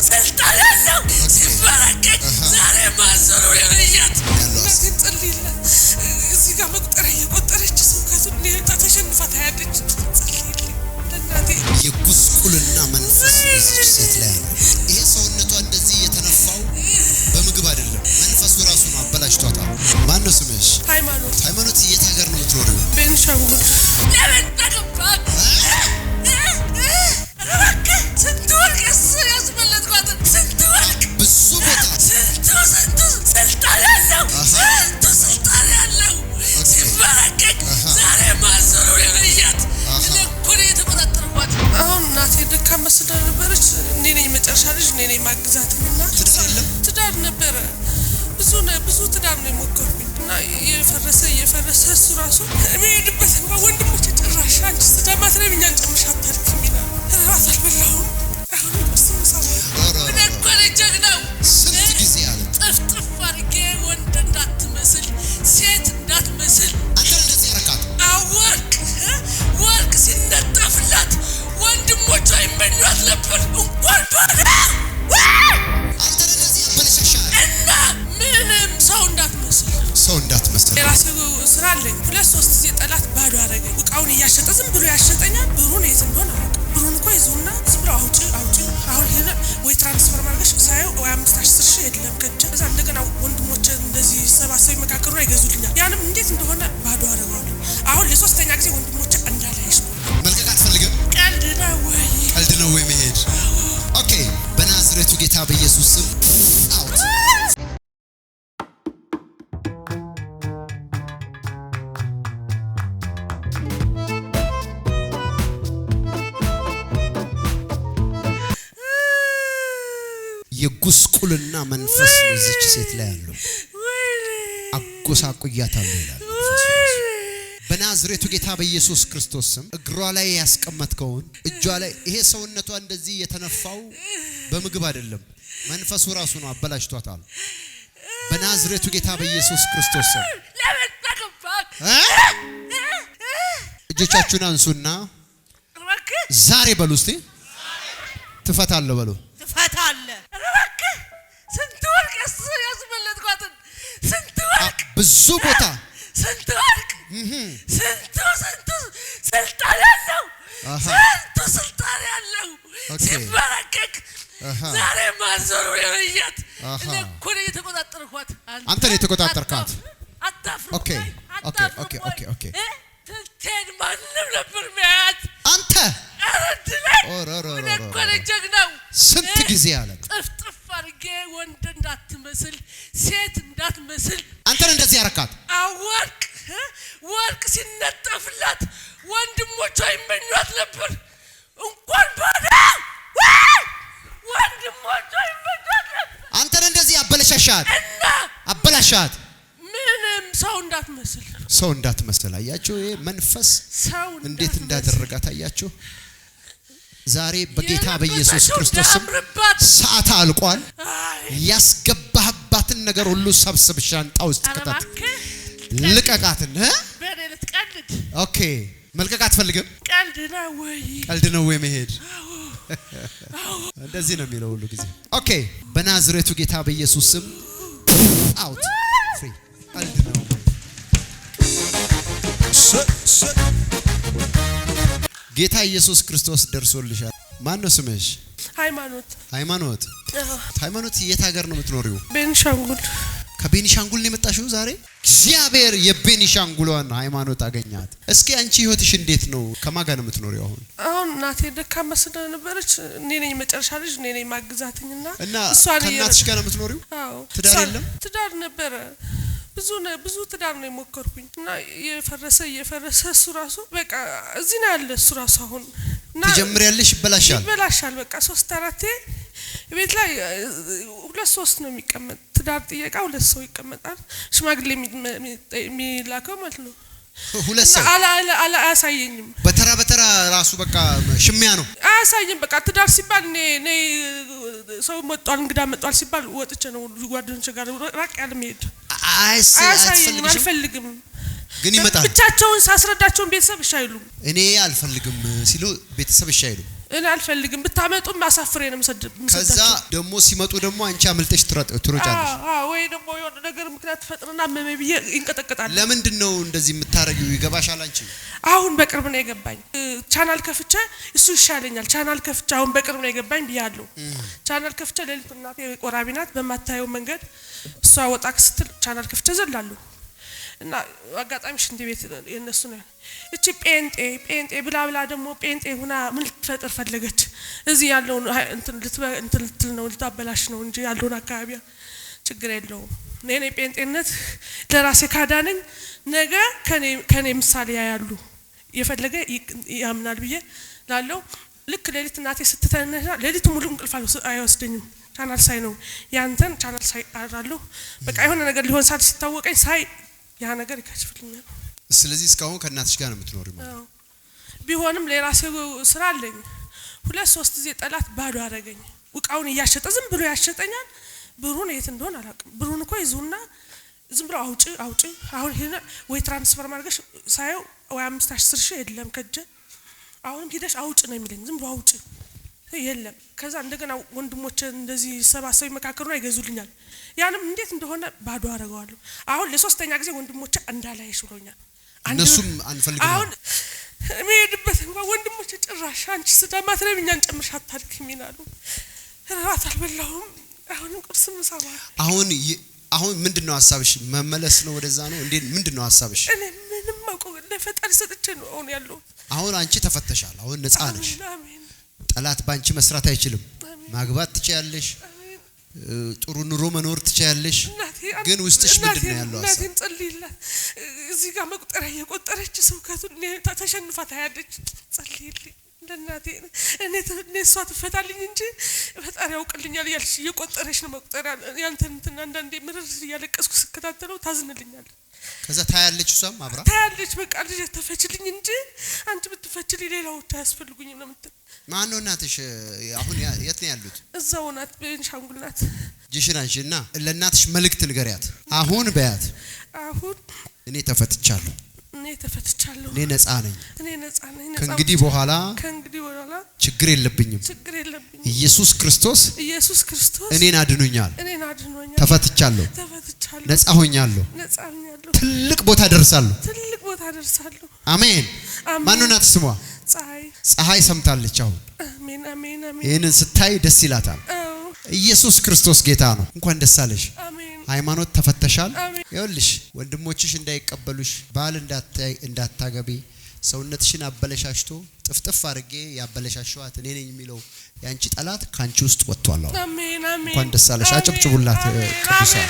ስልጣን ያለው ሲበረከክ ዛሬ ማዘሩ የለያት ለዚህ ጸልይላ እዚህ ጋር መቁጠር እየቆጠረች ሰው ከዚህ ተሸንፋ ታያለች። ጸልይልኝ ለእናቴ የጉስቁልና መንፈስ ሴት ላይ ይሄ ሰውነቷ እንደዚህ የተነፋው በምግብ አይደለም፣ መንፈሱ ራሱ ነው አበላሽቷታል። ማን ነው ስምሽ? ሃይማኖት። ሃይማኖት የት ሀገር ነው የምትኖሪው? ቤኒሻንጉል። ለምን ተገባክ? ስንት ወርቅ ያስመለጥኳት ስንት ወርቅ ብዙ ቦታ ስንቱ ስልጣን ያለው ስንቱ ስልጣን ያለው ሲበረከክ ዛሬ ማዘሩ የለያት ለኩል የተቆጣጠርኳት። አሁን እናቴ ደካማ ስለነበረች እኔ ነኝ መጨረሻ ልጅ እኔ ነኝ ማግዛትና ትዳር ነበረ ብዙ ትዳር ነው የሞከርኩኝ እና የፈረሰ እሱ ራሱ የሚሄድበት ወንድሞች ጭራሽ አንቺ ስዳማት ላይ እኛን ጨምሻ አታድክም ይላል። ራስ አልበላሁም። አሁን ቁስም ምን እኮ ጀግናው ስንት ጊዜ አለ ጥፍጥፍ አድርጌ ወንድ እንዳትመስል ሴት እንዳትመስል አንተ እንደዚህ ያረካት ወርቅ ሲነጠፍላት ወንድሞቿ ይመኟት ነበር እንኳን ባዳ አንተ እንደዚህ ያበለሻሻል እና ምንም ሰው እንዳትመስል የራሴ ስራ አለኝ። 2-3 ጊዜ ጠላት ባዶ አደረገኝ። እቃውን እያሸጠ ዝም ብሎ ያሸጠኛል። ብሩን ይዝም ሆነ ብሩን እኮ ይዙና ዝም ብሎ አውጪ አሁን ሄደ ወይ ትራንስፈር ማድረግሽ ሳይው ወይ 5-10 ሺህ የለም ከጀ እዛ እንደገና ወንድሞቼ እንደዚህ ሰባሰብ መካከሩ አይገዙልኛል። ያንም እንዴት እንደሆነ ባዶ አደረገው። አሁን ለ3ኛ ጊዜ ወንድሞቼ እንዳላይሽ መልቀቅ አትፈልግም? ቀልድ ነው ወይ መሄድ? ኦኬ በናዝሬቱ ጌታ በኢየሱስ ስም አውት የጉስቁልና መንፈስ ነው እዚች ሴት ላይ ያለው። አጎሳቁያታለሁ ይላል በናዝሬቱ ጌታ በኢየሱስ ክርስቶስ ስም። እግሯ ላይ ያስቀመጥከውን እጇ ላይ ይሄ ሰውነቷ እንደዚህ የተነፋው በምግብ አይደለም፣ መንፈሱ ራሱ ነው አበላሽቷታል። በናዝሬቱ ጌታ በኢየሱስ ክርስቶስ ስም እጆቻችሁን አንሱና ዛሬ በሉ እስቲ ትፈታለህ በሉ። ትፈታለህ ስንት ወርቅ ያስመለጥኳት ስንት ወርቅ ብዙ ቦታ ስንት ወርቅ ስንቱ ስልጣን ያለው ስንቱ ስልጣን ያለው ሲበረከክ ዛሬ ማዘሩ የለያት ለኩል የተቆጣጠርኳት አንተ ነህ የተቆጣጠርካት። አታፍሩ። ኦኬ ትልቴን ማንም ነበር ሚያት አንተ ምን እኮ ጀግናው ስንት ጊዜ አለ ጥፍጥፍ አድርጌ ወንድ እንዳትመስል ሴት እንዳትመስል አንተ እንደዚህ ያረካት ወርቅ ሲነጠፍላት ወንድሞቿ ይመኟት ነበር እንኳን ባዳ ወንድሞቿ ይመኟት ነበር። አንተ እንደዚህ አበላሻት ምንም ሰው እንዳትመስል አያችሁ። ይሄ መንፈስ እንዴት እንዳደረጋት አያችሁ። ዛሬ በጌታ በኢየሱስ ክርስቶስ ስም ሰዓት አልቋል። ያስገባህባትን ነገር ሁሉ ሰብስብ፣ ሻንጣ ውስጥ ከተት፣ ልቀቃትን። ኦኬ መልቀቅ አትፈልግም? ቀልድ ነው ወይ መሄድ? እንደዚህ ነው የሚለው ሁሉ ጊዜ። ኦኬ በናዝሬቱ ጌታ በኢየሱስ ስም አውት ፍሪ። ቀልድ ነው። ጌታ ኢየሱስ ክርስቶስ ደርሶልሻል። ማን ነው ስምሽ? ሃይማኖት። ሃይማኖት የት ሀገር ነው የምትኖሪው? ቤኒሻንጉል። ከቤኒሻንጉል ነው የመጣሽው ዛሬ? እግዚአብሔር የቤኒሻንጉሏን ሃይማኖት አገኛት። እስኪ አንቺ ህይወትሽ እንዴት ነው? ከማን ጋር ነው የምትኖሪው አሁን? እናቴ ደካማ ስለነበረች እኔ ነኝ መጨረሻ ልጅ እኔ ነኝ ማግዛትኝና እሷ ከእናትሽ ጋር ነው የምትኖሪው? አዎ። ትዳር የለም? ትዳር ነበረ ብዙ ትዳር ነው የሞከርኩኝ እና የፈረሰ እሱ ራሱ በቃ እዚህ ነው ያለ እሱ ራሱ አሁን እና ትጀምሪያለሽ ይበላሻል በቃ 3-4 ቤት ላይ 2-3 ነው የሚቀመጥ ትዳር ጥየቃ 2 ሰው ይቀመጣል። ሽማግሌ የሚላከው ማለት ነው። 2 ሰው አያሳየኝም። በተራ ራሱ በቃ ሽሚያ ነው አያሳየኝም። በቃ ትዳር ሲባል እኔ ሰው መጥቷል እንግዳ መጥቷል ሲባል ወጥቼ ነው ጓደኞቼ ጋር ራቅ ያለ መሄድ። አያሳየኝም፣ አልፈልግም። ግን ይመጣል ብቻቸውን ሳስረዳቸውን ቤተሰብ እሺ አይሉም እኔ አልፈልግም ሲሉ ቤተሰብ እሺ አይሉም እኔ አልፈልግም ብታመጡም ማሳፍሬ ነው መሰደብ ከዛ ደሞ ሲመጡ ደሞ አንቺ አመልጠሽ ትሮጫለሽ ወይ ደሞ የሆነ ነገር ምክንያት ፈጥረና መመ ብዬ ይንቀጠቀጣል ለምንድን ነው እንደዚህ የምታረጊው ይገባሻል አንቺ አሁን በቅርብ ነው የገባኝ ቻናል ከፍቼ እሱ ይሻለኛል ቻናል ከፍቼ አሁን በቅርብ ነው የገባኝ ብያለሁ ቻናል ከፍቼ ለሊት እናቴ ቆራቢናት በማታየው መንገድ እሷ ወጣክ ስትል ቻናል ከፍቼ ዘላለሁ እና አጋጣሚ ሽንት ቤት የነሱ ነው እቺ ጴንጤ ብላ ደሞ ጴንጤ ሆና ምን ልትፈጥር ፈለገች እዚህ ያለው እንትን ልትል ነው ልታበላሽ ነው እንጂ ያለውን አካባቢ ችግር የለውም እኔ ጴንጤነት ለራሴ ካዳነኝ ነገ ከኔ ምሳሌ ያያሉ የፈለገ ያምናል ብዬ ላለው ልክ ለሊት እናቴ ስትተነና ለሊት ሙሉ እንቅልፍ አይወስደኝም ቻናል ሳይ ነው ያንተን ቻናል ሳይ አራለሁ በቃ የሆነ ነገር ሊሆን ሳል ሲታወቀኝ ሳይ ያ ነገር ይካሽፍልኛል ስለዚህ እስካሁን ከእናትሽ ጋር ነው የምትኖሪው ማለት ቢሆንም ለራሴው ስራ አለኝ 2-3 ጊዜ ጠላት ባዶ አረገኝ ውቃውን ያሸጠ ዝም ብሎ ያሸጠኛል ብሩን የት እንደሆነ አላውቅም ብሩን እኮ ይዙና ዝም ብሎ አውጪ አሁን ሄነ ወይ ትራንስፈር ማድረግሽ ሳይው ወይ 5-10 ሺህ የለም ከጀ አሁን ሄደሽ አውጪ ነው የሚለኝ ዝም ብሎ አውጪ የለም ከዛ እንደገና ወንድሞቼ እንደዚህ ሰባሰብ መካከሩና ይገዙልኛል ያንም እንዴት እንደሆነ ባዶ አረጋዋለሁ አሁን ለሶስተኛ ጊዜ ወንድሞቼ እንዳላይሽ ብሎኛል እነሱም አንፈልግም አሁን መሄድበት እንኳን ወንድሞቼ ጭራሽ አንቺ ስዳማት ላይ እኛን ጨምርሽ አታድክም ይላሉ ራት አልበላሁም አሁን ቁርስ ምሳባ አሁን ምንድነው ሐሳብሽ መመለስ ነው ወደዛ ነው እንዴ ምንድነው ሐሳብሽ እኔ ምንም አውቀው ለፈጣሪ ሰጥቼ ነው አሁን አንቺ ተፈተሻል አሁን ነፃ ነሽ አሜን ጠላት ባንቺ መስራት አይችልም ማግባት ትችያለሽ ጥሩ ኑሮ መኖር ትችያለሽ ግን ውስጥሽ ምንድነው ያለው አሳብ እናቴን ጸልይላት እዚህ ጋር መቁጠሪያ የቆጠረች ስብከቱን ተሸንፋ ታያለች ጸልይልኝ ለናቴ እኔ እሷ ትፈታልኝ እንጂ ፈጣሪ ያውቅልኛል ያልሽ የቆጠረሽ ነው መቁጠሪያ ያንተን እንትና አንዳንዴ ምርር ያለቀስኩ ስከታተለው ታዝንልኛል ከዛ ታያለች እሷም አብራ ታያለች በቃ ልጅ ተፈችልኝ እንጂ አንቺ ብትፈችልኝ ሌላው ታያስፈልጉኝም ነው የምትል ማን ነው እናትሽ አሁን የት ነው ያሉት እዛው ናት ቤንሻንጉል ናት ጂሽናንሽና ለእናትሽ መልእክት ንገሪያት አሁን በያት አሁን እኔ ተፈትቻለሁ እኔ ነፃ ነኝ ከእንግዲህ በኋላ ችግር የለብኝም ኢየሱስ ክርስቶስ እኔን አድኖኛል ተፈትቻለሁ ነፃ ሆኛለሁ ትልቅ ቦታ ደርሳለሁ አሜን ማንኑ ናት ስሟ ፀሐይ ሰምታለች አሁን አሜን ይሄንን ስታይ ደስ ይላታል ኢየሱስ ክርስቶስ ጌታ ነው እንኳን ደስ አለሽ ሃይማኖት ተፈተሻል ይኸውልሽ ወንድሞችሽ እንዳይቀበሉሽ ባል እንዳታገቢ ሰውነትሽን አበለሻሽቶ ጥፍጥፍ አድርጌ ያበለሻሽዋት እኔ ነኝ የሚለው ያንቺ ጠላት ካንቺ ውስጥ ወጥቷል አሜን እንኳን ደስ አለሽ አጨብጭቡላት ቅዱሳን